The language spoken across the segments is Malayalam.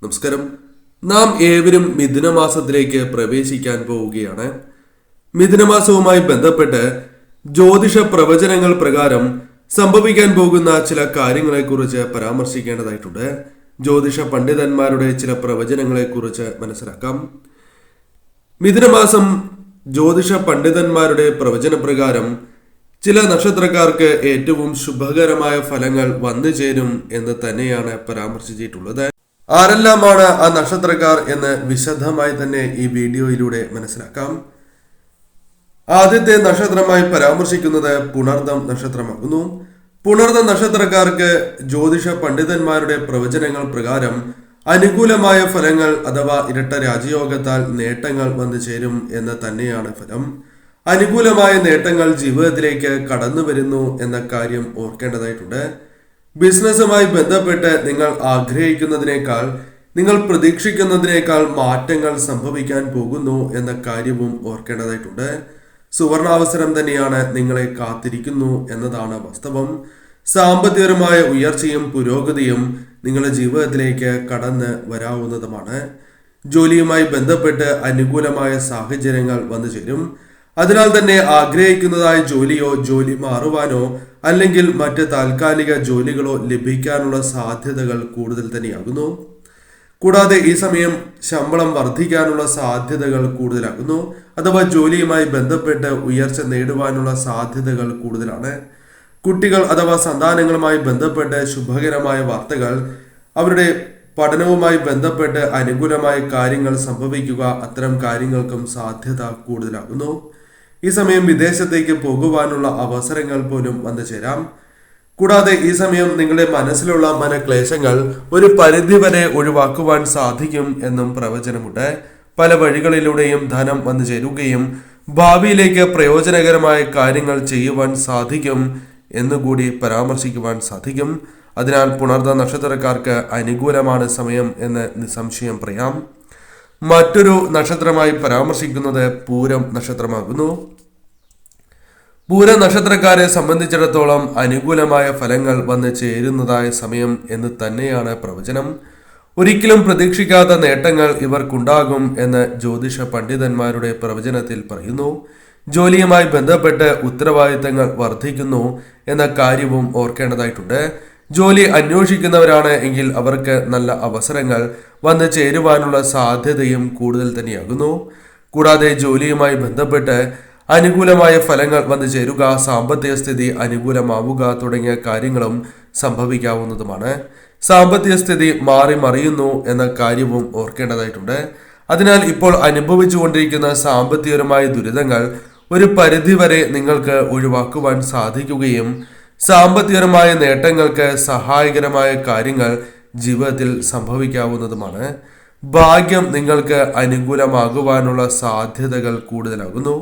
നമസ്കാരം. നാം ഏവരും മിഥുനമാസത്തിലേക്ക് പ്രവേശിക്കാൻ പോവുകയാണ്. മിഥുനമാസവുമായി ബന്ധപ്പെട്ട് ജ്യോതിഷ പ്രവചനങ്ങൾ പ്രകാരം സംഭവിക്കാൻ പോകുന്ന ചില കാര്യങ്ങളെക്കുറിച്ച് പരാമർശിക്കേണ്ടതായിട്ടുണ്ട്. ജ്യോതിഷ പണ്ഡിതന്മാരുടെ ചില പ്രവചനങ്ങളെക്കുറിച്ച് മനസ്സിലാക്കാം. മിഥുനമാസം ജ്യോതിഷ പണ്ഡിതന്മാരുടെ പ്രവചനപ്രകാരം ചില നക്ഷത്രക്കാർക്ക് ഏറ്റവും ശുഭകരമായ ഫലങ്ങൾ വന്നു ചേരും എന്ന് തന്നെയാണ് പരാമർശിച്ചിട്ടുള്ളത്. ആരെല്ലാമാണ് ആ നക്ഷത്രക്കാർ എന്ന് വിശദമായി തന്നെ ഈ വീഡിയോയിലൂടെ മനസ്സിലാക്കാം. ആദ്യത്തെ നക്ഷത്രമായി പരാമർശിക്കുന്നത് പുണർദം നക്ഷത്രമാകുന്നു. പുണർദം നക്ഷത്രക്കാർക്ക് ജ്യോതിഷ പണ്ഡിതന്മാരുടെ പ്രവചനങ്ങൾ പ്രകാരം അനുകൂലമായ ഫലങ്ങൾ അഥവാ ഇരട്ട രാജയോഗത്താൽ നേട്ടങ്ങൾ വന്നു ചേരും എന്ന് തന്നെയാണ് ഫലം. അനുകൂലമായ നേട്ടങ്ങൾ ജീവിതത്തിലേക്ക് കടന്നു വരുന്നു എന്ന കാര്യം ഓർക്കേണ്ടതായിട്ടുണ്ട്. ബിസിനസ്സുമായി ബന്ധപ്പെട്ട് നിങ്ങൾ ആഗ്രഹിക്കുന്നതിനേക്കാൾ, നിങ്ങൾ പ്രതീക്ഷിക്കുന്നതിനേക്കാൾ മാറ്റങ്ങൾ സംഭവിക്കാൻ പോകുന്നു എന്ന കാര്യവും ഓർക്കേണ്ടതായിട്ടുണ്ട്. സുവർണാവസരം തന്നെയാണ് നിങ്ങളെ കാത്തിരിക്കുന്നു എന്നതാണ് വാസ്തവം. സാമ്പത്തികപരമായ ഉയർച്ചയും പുരോഗതിയും നിങ്ങളുടെ ജീവിതത്തിലേക്ക് കടന്ന് വരാവുന്നതുമാണ്. ജോലിയുമായി ബന്ധപ്പെട്ട് അനുകൂലമായ സാഹചര്യങ്ങൾ വന്നു ചേരും. അതിനാൽ തന്നെ ആഗ്രഹിക്കുന്നതായ ജോലിയോ ജോലി മാറുവാനോ അല്ലെങ്കിൽ മറ്റ് താൽക്കാലിക ജോലികളോ ലഭിക്കാനുള്ള സാധ്യതകൾ കൂടുതൽ തന്നെയാകുന്നു. കൂടാതെ ഈ സമയം ശമ്പളം വർദ്ധിക്കാനുള്ള സാധ്യതകൾ കൂടുതലാകുന്നു. അഥവാ ജോലിയുമായി ബന്ധപ്പെട്ട് ഉയർച്ച നേടുവാനുള്ള സാധ്യതകൾ കൂടുതലാണ്. കുട്ടികൾ അഥവാ സന്താനങ്ങളുമായി ബന്ധപ്പെട്ട് ശുഭകരമായ വാർത്തകൾ, അവരുടെ പഠനവുമായി ബന്ധപ്പെട്ട് അനുകൂലമായ കാര്യങ്ങൾ സംഭവിക്കുക, അത്തരം കാര്യങ്ങൾക്കും സാധ്യത കൂടുതലാകുന്നു. ഈ സമയം വിദേശത്തേക്ക് പോകുവാനുള്ള അവസരങ്ങൾ പോലും വന്നു ചേരാം. കൂടാതെ ഈ സമയം നിങ്ങളുടെ മനസ്സിലുള്ള മനക്ലേശങ്ങൾ ഒരു പരിധിവരെ ഒഴിവാക്കുവാൻ സാധിക്കും എന്നും പ്രവചനമുണ്ട്. പല വഴികളിലൂടെയും ധനം വന്നു ചേരുകയും ഭാവിയിലേക്ക് പ്രയോജനകരമായ കാര്യങ്ങൾ ചെയ്യുവാൻ സാധിക്കും എന്നുകൂടി പരാമർശിക്കുവാൻ സാധിക്കും. അതിനാൽ പുണർദ നക്ഷത്രക്കാർക്ക് അനുകൂലമാണ് സമയം എന്ന് നിസ്സംശയം പറയാം. മറ്റൊരു നക്ഷത്രമായി പരാമർശിക്കുന്നത് പൂരം നക്ഷത്രമാകുന്നു. പൂരം നക്ഷത്രക്കാരെ സംബന്ധിച്ചിടത്തോളം അനുകൂലമായ ഫലങ്ങൾ വന്ന് ചേരുന്നതായ സമയം എന്ന് തന്നെയാണ് പ്രവചനം. ഒരിക്കലും പ്രതീക്ഷിക്കാത്ത നേട്ടങ്ങൾ ഇവർക്കുണ്ടാകും എന്ന് ജ്യോതിഷ പണ്ഡിതന്മാരുടെ പ്രവചനത്തിൽ പറയുന്നു. ജോലിയുമായി ബന്ധപ്പെട്ട് ഉത്തരവാദിത്തങ്ങൾ വർദ്ധിക്കുന്നു എന്ന കാര്യവും ഓർക്കേണ്ടതായിട്ടുണ്ട്. ജോലി അന്വേഷിക്കുന്നവരാണ് എങ്കിൽ അവർക്ക് നല്ല അവസരങ്ങൾ വന്നു ചേരുവാനുള്ള സാധ്യതയും കൂടുതൽ തന്നെയാകുന്നു. കൂടാതെ ജോലിയുമായി ബന്ധപ്പെട്ട് അനുകൂലമായ ഫലങ്ങൾ വന്നു ചേരുക, സാമ്പത്തിക സ്ഥിതി അനുകൂലമാവുക തുടങ്ങിയ കാര്യങ്ങളും സംഭവിക്കാവുന്നതുമാണ്. സാമ്പത്തിക സ്ഥിതി മാറി മറിയുന്നു എന്ന കാര്യവും ഓർക്കേണ്ടതായിട്ടുണ്ട്. അതിനാൽ ഇപ്പോൾ അനുഭവിച്ചുകൊണ്ടിരിക്കുന്ന സാമ്പത്തികപരമായ ദുരിതങ്ങൾ ഒരു പരിധിവരെ നിങ്ങൾക്ക് ഒഴിവാക്കുവാൻ സാധിക്കുകയും സാമ്പത്തികപരമായ നേട്ടങ്ങൾക്ക് സഹായകരമായ കാര്യങ്ങൾ ജീവിതത്തിൽ സംഭവിക്കാവുന്നതുമാണ്. ഭാഗ്യം നിങ്ങൾക്ക് അനുകൂലമാകുവാനുള്ള സാധ്യതകൾ കൂടുതലാകുന്നു.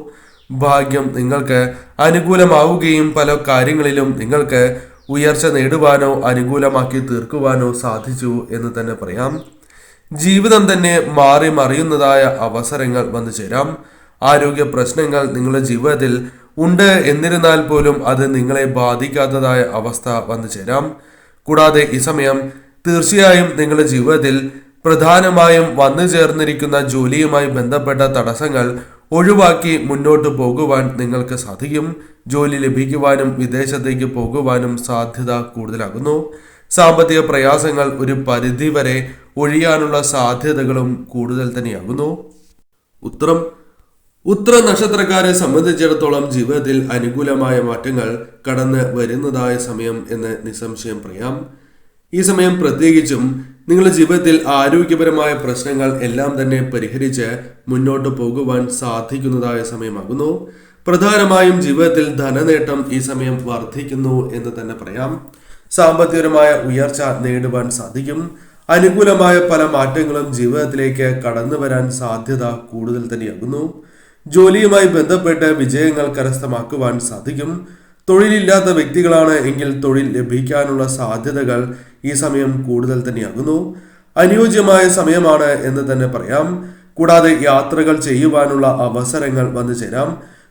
ഭാഗ്യം നിങ്ങൾക്ക് അനുകൂലമാവുകയും പല കാര്യങ്ങളിലും നിങ്ങൾക്ക് ഉയർച്ച നേടുവാനോ അനുകൂലമാക്കി തീർക്കുവാനോ സാധിച്ചു എന്ന് തന്നെ പറയാം. ജീവിതം തന്നെ മാറി മറിയുന്നതായ അവസരങ്ങൾ വന്നു ചേരാം. ആരോഗ്യ പ്രശ്നങ്ങൾ നിങ്ങളുടെ ജീവിതത്തിൽ ഉണ്ട്, എന്നിരുന്നാൽ പോലും അത് നിങ്ങളെ ബാധിക്കാത്തതായ അവസ്ഥ വന്നു ചേരാം. കൂടാതെ ഈ സമയം തീർച്ചയായും നിങ്ങളുടെ ജീവിതത്തിൽ പ്രധാനമായും വന്നു ചേർന്നിരിക്കുന്ന ജോലിയുമായി ബന്ധപ്പെട്ട തടസ്സങ്ങൾ ഒഴിവാക്കി മുന്നോട്ട് പോകുവാൻ നിങ്ങൾക്ക് സാധിക്കും. ജോലി ലഭിക്കുവാനും വിദേശത്തേക്ക് പോകുവാനും സാധ്യത കൂടുതലാകുന്നു. സാമ്പത്തിക പ്രയാസങ്ങൾ ഒരു പരിധിവരെ ഒഴിയാനുള്ള സാധ്യതകളും കൂടുതൽ തന്നെയാകുന്നു. ഉത്തര നക്ഷത്രക്കാരെ സംബന്ധിച്ചിടത്തോളം ജീവിതത്തിൽ അനുകൂലമായ മാറ്റങ്ങൾ കടന്ന് വരുന്നതായ സമയം എന്ന് നിസ്സംശയം പറയാം. ഈ സമയം പ്രത്യേകിച്ചും നിങ്ങളുടെ ജീവിതത്തിൽ ആരോഗ്യപരമായ പ്രശ്നങ്ങൾ എല്ലാം തന്നെ പരിഹരിച്ച് മുന്നോട്ട് പോകുവാൻ സാധിക്കുന്നതായ സമയമാകുന്നു. പ്രധാനമായും ജീവിതത്തിൽ ധനനേട്ടം ഈ സമയം വർദ്ധിക്കുന്നു എന്ന് തന്നെ പറയാം. സാമ്പത്തികപരമായ ഉയർച്ച നേടുവാൻ സാധിക്കും. അനുകൂലമായ പല മാറ്റങ്ങളും ജീവിതത്തിലേക്ക് കടന്നു വരാൻ സാധ്യത കൂടുതൽ തന്നെയാകുന്നു. ജോലിയുമായി ബന്ധപ്പെട്ട് വിജയങ്ങൾ കരസ്ഥമാക്കുവാൻ സാധിക്കും. തൊഴിലില്ലാത്ത വ്യക്തികളാണ് എങ്കിൽ തൊഴിൽ ലഭിക്കാനുള്ള സാധ്യതകൾ ഈ സമയം കൂടുതൽ തന്നെയാകുന്നു. അനുയോജ്യമായ സമയമാണ് എന്ന് തന്നെ പറയാം. കൂടാതെ യാത്രകൾ ചെയ്യുവാനുള്ള അവസരങ്ങൾ വന്നു ചേരാം.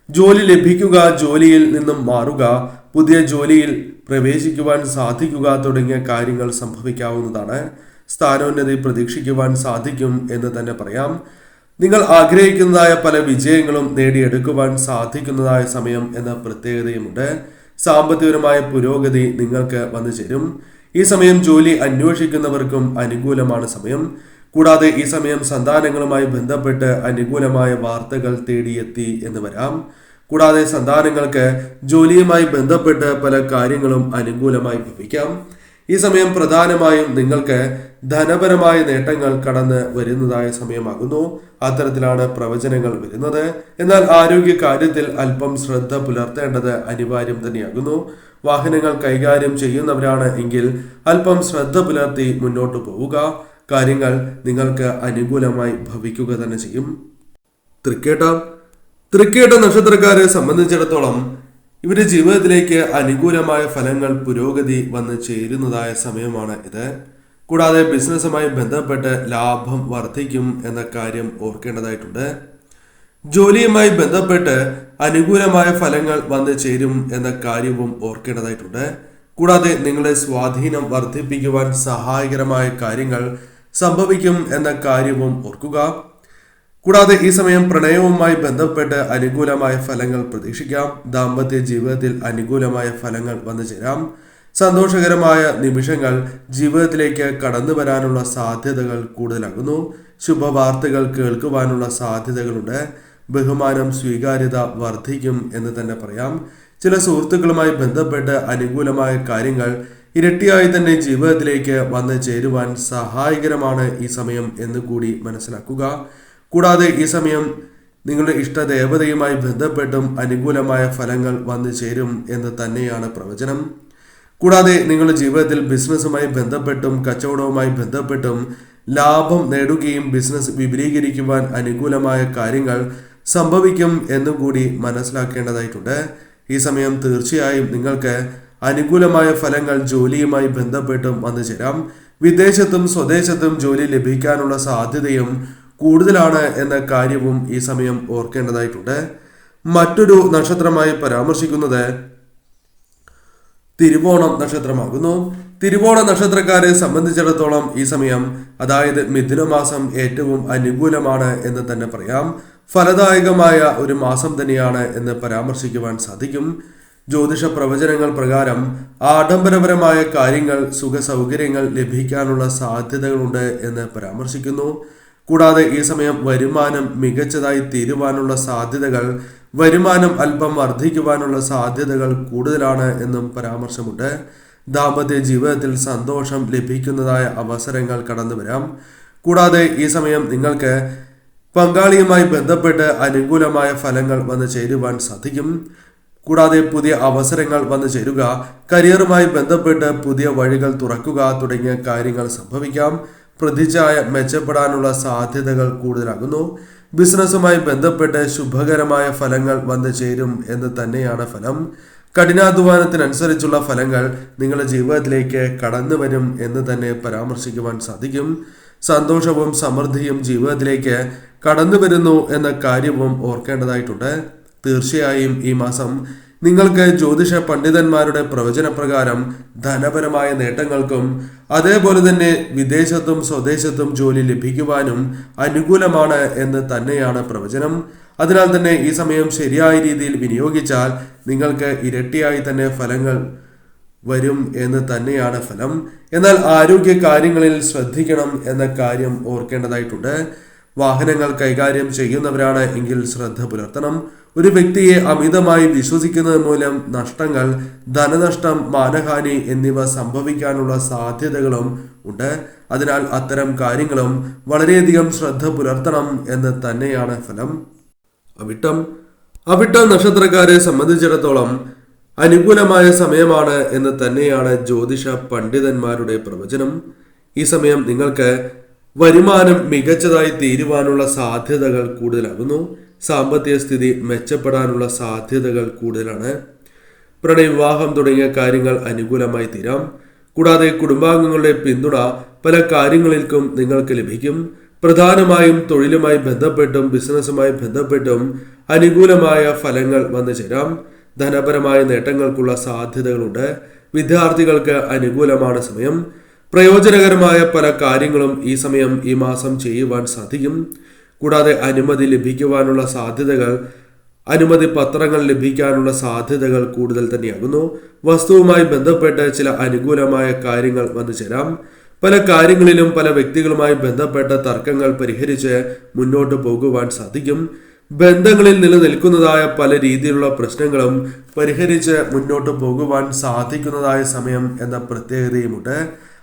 ജോലി ലഭിക്കുക, ജോലിയിൽ നിന്നും മാറുക, പുതിയ ജോലിയിൽ പ്രവേശിക്കുവാൻ സാധിക്കുക തുടങ്ങിയ കാര്യങ്ങൾ സംഭവിക്കാവുന്നതാണ്. സ്ഥാനോന്നതി പ്രതീക്ഷിക്കുവാൻ സാധിക്കും എന്ന് തന്നെ പറയാം. നിങ്ങൾ ആഗ്രഹിക്കുന്നതായ പല വിജയങ്ങളും നേടിയെടുക്കുവാൻ സാധിക്കുന്നതായ സമയം എന്ന പ്രത്യേകതയുമുണ്ട്. സാമ്പത്തികപരമായ പുരോഗതി നിങ്ങൾക്ക് വന്നു ചേരും. ഈ സമയം ജോലി അന്വേഷിക്കുന്നവർക്കും അനുകൂലമാണ് സമയം. കൂടാതെ ഈ സമയം സന്താനങ്ങളുമായി ബന്ധപ്പെട്ട് അനുകൂലമായ വാർത്തകൾ തേടിയെത്തി എന്ന് വരാം. കൂടാതെ സന്താനങ്ങൾക്ക് ജോലിയുമായി ബന്ധപ്പെട്ട് പല കാര്യങ്ങളും അനുകൂലമായി ഭവിക്കാം. ഈ സമയം പ്രധാനമായും നിങ്ങൾക്ക് ധനപരമായ നേട്ടങ്ങൾ കടന്ന് വരുന്നതായ സമയമാകുന്നു. അത്തരത്തിലാണ് പ്രവചനങ്ങൾ വരുന്നത്. എന്നാൽ ആരോഗ്യ കാര്യത്തിൽ അല്പം ശ്രദ്ധ പുലർത്തേണ്ടത് അനിവാര്യം തന്നെയാകുന്നു. വാഹനങ്ങൾ കൈകാര്യം ചെയ്യുന്നവരാണ് എങ്കിൽ അല്പം ശ്രദ്ധ പുലർത്തി മുന്നോട്ട് പോവുക. കാര്യങ്ങൾ നിങ്ങൾക്ക് അനുകൂലമായി ഭവിക്കുക തന്നെ ചെയ്യും. തൃക്കേട്ട നക്ഷത്രക്കാരെ സംബന്ധിച്ചിടത്തോളം ഇവരുടെ ജീവിതത്തിലേക്ക് അനുകൂലമായ ഫലങ്ങൾ, പുരോഗതി വന്ന് ചേരുന്നതായ സമയമാണ് ഇത്. കൂടാതെ ബിസിനസ്സുമായി ബന്ധപ്പെട്ട് ലാഭം വർദ്ധിക്കും എന്ന കാര്യം ഓർക്കേണ്ടതായിട്ടുണ്ട്. ജോലിയുമായി ബന്ധപ്പെട്ട് അനുകൂലമായ ഫലങ്ങൾ വന്ന് ചേരും എന്ന കാര്യവും ഓർക്കേണ്ടതായിട്ടുണ്ട്. കൂടാതെ നിങ്ങളുടെ സ്വാധീനം വർദ്ധിപ്പിക്കുവാൻ സഹായകരമായ കാര്യങ്ങൾ സംഭവിക്കും എന്ന കാര്യവും ഓർക്കുക. കൂടാതെ ഈ സമയം പ്രണയവുമായി ബന്ധപ്പെട്ട് അനുകൂലമായ ഫലങ്ങൾ പ്രതീക്ഷിക്കാം. ദാമ്പത്യ ജീവിതത്തിൽ അനുകൂലമായ ഫലങ്ങൾ വന്നു ചേരാം. സന്തോഷകരമായ നിമിഷങ്ങൾ ജീവിതത്തിലേക്ക് കടന്നു വരാനുള്ള സാധ്യതകൾ കൂടുതലാകുന്നു. ശുഭവാർത്തകൾ കേൾക്കുവാനുള്ള സാധ്യതകളുണ്ട്. ബഹുമാനം, സ്വീകാര്യത വർദ്ധിക്കും എന്ന് തന്നെ പറയാം. ചില സുഹൃത്തുക്കളുമായി ബന്ധപ്പെട്ട് അനുകൂലമായ കാര്യങ്ങൾ ഇരട്ടിയായി തന്നെ ജീവിതത്തിലേക്ക് വന്നു ചേരുവാൻ സഹായകരമാണ് ഈ സമയം എന്ന് കൂടി മനസ്സിലാക്കുക. കൂടാതെ ഈ സമയം നിങ്ങളുടെ ഇഷ്ടദേവതയുമായി ബന്ധപ്പെട്ടും അനുകൂലമായ ഫലങ്ങൾ വന്നു ചേരും എന്ന് തന്നെയാണ് പ്രവചനം. കൂടാതെ നിങ്ങളുടെ ജീവിതത്തിൽ ബിസിനസ്സുമായി ബന്ധപ്പെട്ടും കച്ചവടവുമായി ബന്ധപ്പെട്ടും ലാഭം നേടുകയും ബിസിനസ് വിപുലീകരിക്കുവാൻ അനുകൂലമായ കാര്യങ്ങൾ സംഭവിക്കും എന്നുകൂടി മനസ്സിലാക്കേണ്ടതായിട്ടുണ്ട്. ഈ സമയം തീർച്ചയായും നിങ്ങൾക്ക് അനുകൂലമായ ഫലങ്ങൾ ജോലിയുമായി ബന്ധപ്പെട്ടും വന്നു ചേരാം. വിദേശത്തും സ്വദേശത്തും ജോലി ലഭിക്കാനുള്ള സാധ്യതയും കൂടുതലാണ് എന്ന കാര്യവും ഈ സമയം ഓർക്കേണ്ടതായിട്ടുണ്ട്. മറ്റൊരു നക്ഷത്രമായി പരാമർശിക്കുന്നത് തിരുവോണം നക്ഷത്രമാകുന്നു. തിരുവോണ നക്ഷത്രക്കാരെ സംബന്ധിച്ചിടത്തോളം ഈ സമയം, അതായത് മിഥുനമാസം, ഏറ്റവും അനുകൂലമാണ് എന്ന് തന്നെ പറയാം. ഫലദായകമായ ഒരു മാസം തന്നെയാണ് എന്ന് പരാമർശിക്കുവാൻ സാധിക്കും. ജ്യോതിഷ പ്രവചനങ്ങൾ പ്രകാരം ആഡംബരപരമായ കാര്യങ്ങൾ, സുഖ സൗകര്യങ്ങൾ ലഭിക്കാനുള്ള സാധ്യതകളുണ്ട് എന്ന് പരാമർശിക്കുന്നു. കൂടാതെ ഈ സമയം വരുമാനം മികച്ചതായി തീരുവാനുള്ള സാധ്യതകൾ, വരുമാനം അല്പം വർദ്ധിക്കുവാനുള്ള സാധ്യതകൾ കൂടുതലാണ് എന്നും പരാമർശമുണ്ട്. ദാമ്പത്യ ജീവിതത്തിൽ സന്തോഷം ലഭിക്കുന്നതായ അവസരങ്ങൾ കടന്നു വരാം. കൂടാതെ ഈ സമയം നിങ്ങൾക്ക് പങ്കാളിയുമായി ബന്ധപ്പെട്ട് അനുകൂലമായ ഫലങ്ങൾ വന്നു ചേരുവാൻ സാധിക്കും. കൂടാതെ പുതിയ അവസരങ്ങൾ വന്നു ചേരുക, കരിയറുമായി ബന്ധപ്പെട്ട് പുതിയ വഴികൾ തുറക്കുക തുടങ്ങിയ കാര്യങ്ങൾ സംഭവിക്കാം. പ്രതിച്ഛായ മെച്ചപ്പെടാനുള്ള സാധ്യതകൾ കൂടുതലാകുന്നു. ബിസിനസ്സുമായി ബന്ധപ്പെട്ട് ശുഭകരമായ ഫലങ്ങൾ വന്നു ചേരും എന്ന് തന്നെയാണ് ഫലം. കഠിനാധ്വാനത്തിനനുസരിച്ചുള്ള ഫലങ്ങൾ നിങ്ങളുടെ ജീവിതത്തിലേക്ക് കടന്നു വരും എന്ന് തന്നെ പരാമർശിക്കുവാൻ സാധിക്കും. സന്തോഷവും സമൃദ്ധിയും ജീവിതത്തിലേക്ക് കടന്നു വരുന്നു എന്ന കാര്യവും ഓർക്കേണ്ടതായിട്ടുണ്ട്. തീർച്ചയായും ഈ മാസം നിങ്ങൾക്ക് ജ്യോതിഷ പണ്ഡിതന്മാരുടെ പ്രവചനപ്രകാരം ധനപരമായ നേട്ടങ്ങൾക്കും അതേപോലെ തന്നെ വിദേശത്തും സ്വദേശത്തും ജോലി ലഭിക്കുവാനും അനുകൂലമാണ് എന്ന് തന്നെയാണ് പ്രവചനം. അതിനാൽ തന്നെ ഈ സമയം ശരിയായ രീതിയിൽ വിനിയോഗിച്ചാൽ നിങ്ങൾക്ക് ഇരട്ടിയായി തന്നെ ഫലങ്ങൾ വരും എന്ന് തന്നെയാണ് ഫലം. എന്നാൽ ആരോഗ്യ കാര്യങ്ങളിൽ ശ്രദ്ധിക്കണം എന്ന കാര്യം ഓർക്കേണ്ടതായിട്ടുണ്ട്. വാഹനങ്ങൾ കൈകാര്യം ചെയ്യുന്നവരാണ് എങ്കിൽ ശ്രദ്ധ പുലർത്തണം. ഒരു വ്യക്തിയെ അമിതമായി വിശ്വസിക്കുന്നത് മൂലം നഷ്ടങ്ങൾ, ധനനഷ്ടം, മാനഹാനി എന്നിവ സംഭവിക്കാനുള്ള സാധ്യതകളും ഉണ്ട്. അതിനാൽ അത്തരം കാര്യങ്ങളും വളരെയധികം ശ്രദ്ധ പുലർത്തണം എന്ന് തന്നെയാണ് ഫലം. അവിട്ടം നക്ഷത്രക്കാരെ സംബന്ധിച്ചിടത്തോളം അനുകൂലമായ സമയമാണ് എന്ന് തന്നെയാണ് ജ്യോതിഷ പണ്ഡിതന്മാരുടെ പ്രവചനം. ഈ സമയം നിങ്ങൾക്ക് വരുമാനം മികച്ചതായി തീരുവാനുള്ള സാധ്യതകൾ കൂടുതലാകുന്നു. സാമ്പത്തിക സ്ഥിതി മെച്ചപ്പെടാനുള്ള സാധ്യതകൾ കൂടുതലാണ്. പ്രണയവിവാഹം തുടങ്ങിയ കാര്യങ്ങൾ അനുകൂലമായി തീരാം. കൂടാതെ കുടുംബാംഗങ്ങളുടെ പിന്തുണ പല കാര്യങ്ങളിൽക്കും നിങ്ങൾക്ക് ലഭിക്കും. പ്രധാനമായും തൊഴിലുമായി ബന്ധപ്പെട്ടും ബിസിനസ്സുമായി ബന്ധപ്പെട്ടും അനുകൂലമായ ഫലങ്ങൾ വന്നു ചേരാം. ധനപരമായ നേട്ടങ്ങൾക്കുള്ള സാധ്യതകളുണ്ട്. വിദ്യാർത്ഥികൾക്ക് അനുകൂലമാണ് സമയം. പ്രയോജനകരമായ പല കാര്യങ്ങളും ഈ സമയം ഈ മാസം ചെയ്യുവാൻ സാധിക്കും. കൂടാതെ അനുമതി ലഭിക്കുവാനുള്ള സാധ്യതകൾ, അനുമതി പത്രങ്ങൾ ലഭിക്കാനുള്ള സാധ്യതകൾ കൂടുതൽ തന്നെയാകുന്നു. വസ്തുവുമായി ബന്ധപ്പെട്ട് ചില അനുകൂലമായ കാര്യങ്ങൾ വന്നു ചേരാം. പല കാര്യങ്ങളിലും പല വ്യക്തികളുമായി ബന്ധപ്പെട്ട തർക്കങ്ങൾ പരിഹരിച്ച് മുന്നോട്ട് പോകുവാൻ സാധിക്കും. ബന്ധങ്ങളിൽ നിലനിൽക്കുന്നതായ പല രീതിയിലുള്ള പ്രശ്നങ്ങളും പരിഹരിച്ച് മുന്നോട്ട് പോകുവാൻ സാധിക്കുന്നതായ സമയം എന്ന പ്രത്യേകതയുമുണ്ട്.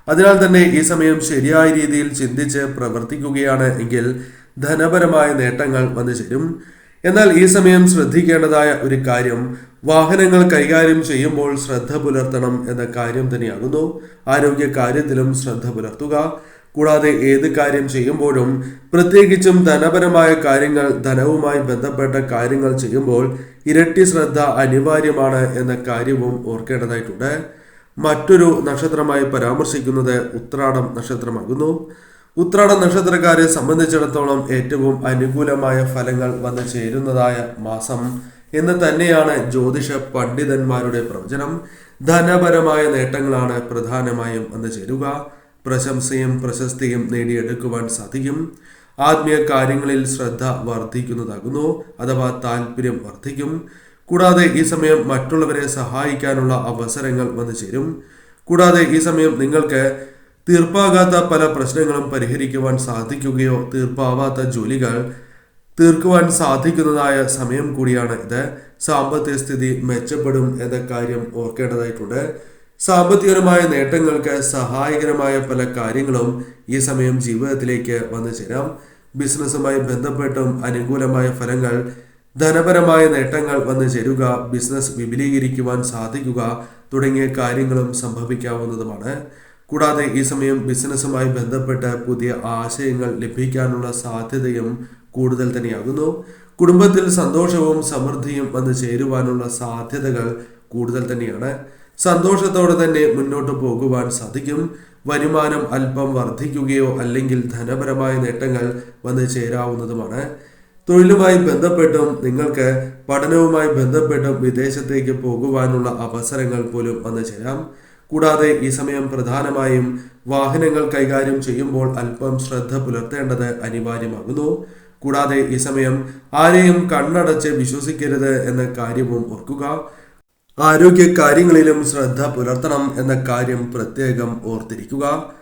അതിനാൽ തന്നെ ഈ സമയം ശരിയായ രീതിയിൽ ചിന്തിച്ച് പ്രവർത്തിക്കുകയാണ് എങ്കിൽ ധനപരമായ നേട്ടങ്ങൾ വന്നു ചേരും. എന്നാൽ ഈ സമയം ശ്രദ്ധിക്കേണ്ടതായ ഒരു കാര്യം, വാഹനങ്ങൾ കൈകാര്യം ചെയ്യുമ്പോൾ ശ്രദ്ധ പുലർത്തണം എന്ന കാര്യം തന്നെയാകുന്നു. ആരോഗ്യ കാര്യത്തിലും ശ്രദ്ധ പുലർത്തുക. കൂടാതെ ഏത് കാര്യം ചെയ്യുമ്പോഴും, പ്രത്യേകിച്ചും ധനപരമായ കാര്യങ്ങൾ, ധനവുമായി ബന്ധപ്പെട്ട കാര്യങ്ങൾ ചെയ്യുമ്പോൾ ഇരട്ടി ശ്രദ്ധ അനിവാര്യമാണ് എന്ന കാര്യവും ഓർക്കേണ്ടതായിട്ടുണ്ട്. മറ്റൊരു നക്ഷത്രമായി പരാമർശിക്കുന്നത് ഉത്രാടം നക്ഷത്രമാകുന്നു. ഉത്രാടം നക്ഷത്രക്കാരെ സംബന്ധിച്ചിടത്തോളം ഏറ്റവും അനുകൂലമായ ഫലങ്ങൾ വന്നു ചേരുന്നതായ മാസം എന്ന് തന്നെയാണ് ജ്യോതിഷ പണ്ഡിതന്മാരുടെ പ്രവചനം. ധനപരമായ നേട്ടങ്ങളാണ് പ്രധാനമായും വന്നു ചേരുക. പ്രശംസയും പ്രശസ്തിയും നേടിയെടുക്കുവാൻ സാധിക്കും. ആത്മീയ കാര്യങ്ങളിൽ ശ്രദ്ധ വർദ്ധിക്കുന്നതാകുന്നു, അഥവാ താല്പര്യം വർദ്ധിക്കും. കൂടാതെ ഈ സമയം മറ്റുള്ളവരെ സഹായിക്കാനുള്ള അവസരങ്ങൾ വന്നു ചേരും. കൂടാതെ ഈ സമയം നിങ്ങൾക്ക് തീർപ്പാകാത്ത പല പ്രശ്നങ്ങളും പരിഹരിക്കുവാൻ സാധിക്കുകയോ തീർപ്പാവാത്ത ജോലികൾ തീർക്കുവാൻ സാധിക്കുന്നതായ സമയം കൂടിയാണ് ഇത്. സാമ്പത്തിക സ്ഥിതി മെച്ചപ്പെടും എന്ന കാര്യം ഓർക്കേണ്ടതായിട്ടുണ്ട്. സാമ്പത്തികപരമായ നേട്ടങ്ങൾക്ക് സഹായകരമായ പല കാര്യങ്ങളും ഈ സമയം ജീവിതത്തിലേക്ക് വന്നു ചേരാം. ബിസിനസ്സുമായി ബന്ധപ്പെട്ടും അനുകൂലമായ ഫലങ്ങൾ, ധനപരമായ നേട്ടങ്ങൾ വന്നു ചേരുക, ബിസിനസ് വിപുലീകരിക്കുവാൻ സാധിക്കുക തുടങ്ങിയ കാര്യങ്ങളും സംഭവിക്കാവുന്നതുമാണ്. കൂടാതെ ഈ സമയം ബിസിനസ്സുമായി ബന്ധപ്പെട്ട് പുതിയ ആശയങ്ങൾ ലഭിക്കാനുള്ള സാധ്യതയും കൂടുതൽ തന്നെയാകുന്നു. കുടുംബത്തിൽ സന്തോഷവും സമൃദ്ധിയും വന്നു ചേരുവാനുള്ള സാധ്യതകൾ കൂടുതൽ തന്നെയാണ്. സന്തോഷത്തോടെ തന്നെ മുന്നോട്ട് പോകുവാൻ സാധിക്കും. വരുമാനം അല്പം വർദ്ധിക്കുകയോ അല്ലെങ്കിൽ ധനപരമായ നേട്ടങ്ങൾ വന്നു ചേരാവുന്നതുമാണ്. തൊഴിലുമായി ബന്ധപ്പെട്ടും നിങ്ങൾക്ക് പഠനവുമായി ബന്ധപ്പെട്ടും വിദേശത്തേക്ക് പോകുവാനുള്ള അവസരങ്ങൾ പോലും വന്നു ചേരാം. കൂടാതെ ഈ സമയം പ്രധാനമായും വാഹനങ്ങൾ കൈകാര്യം ചെയ്യുമ്പോൾ അല്പം ശ്രദ്ധ പുലർത്തേണ്ടത് അനിവാര്യമാകുന്നു. കൂടാതെ ഈ സമയം ആരെയും കണ്ണടച്ച് വിശ്വസിക്കരുത് എന്ന കാര്യവും ഓർക്കുക. ആരോഗ്യ കാര്യങ്ങളിലും ശ്രദ്ധ പുലർത്തണം എന്ന കാര്യം പ്രത്യേകം ഓർത്തിരിക്കുക.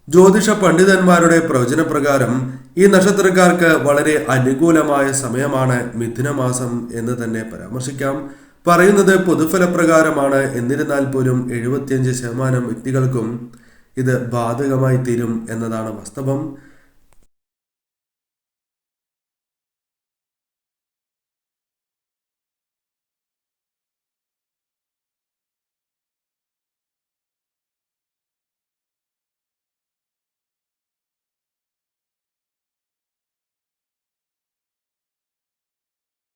ജ്യോതിഷ പണ്ഡിതന്മാരുടെ പ്രവചനപ്രകാരം ഈ നക്ഷത്രക്കാർക്ക് വളരെ അനുകൂലമായ സമയമാണ് മിഥുനമാസം എന്ന് തന്നെ പരാമർശിക്കാം. പറയുന്നത് പൊതുഫലപ്രകാരമാണ്. എന്നിരുന്നാൽ പോലും 75% വ്യക്തികൾക്കും ഇത് ബാധകമായി തീരും എന്നതാണ് വാസ്തവം.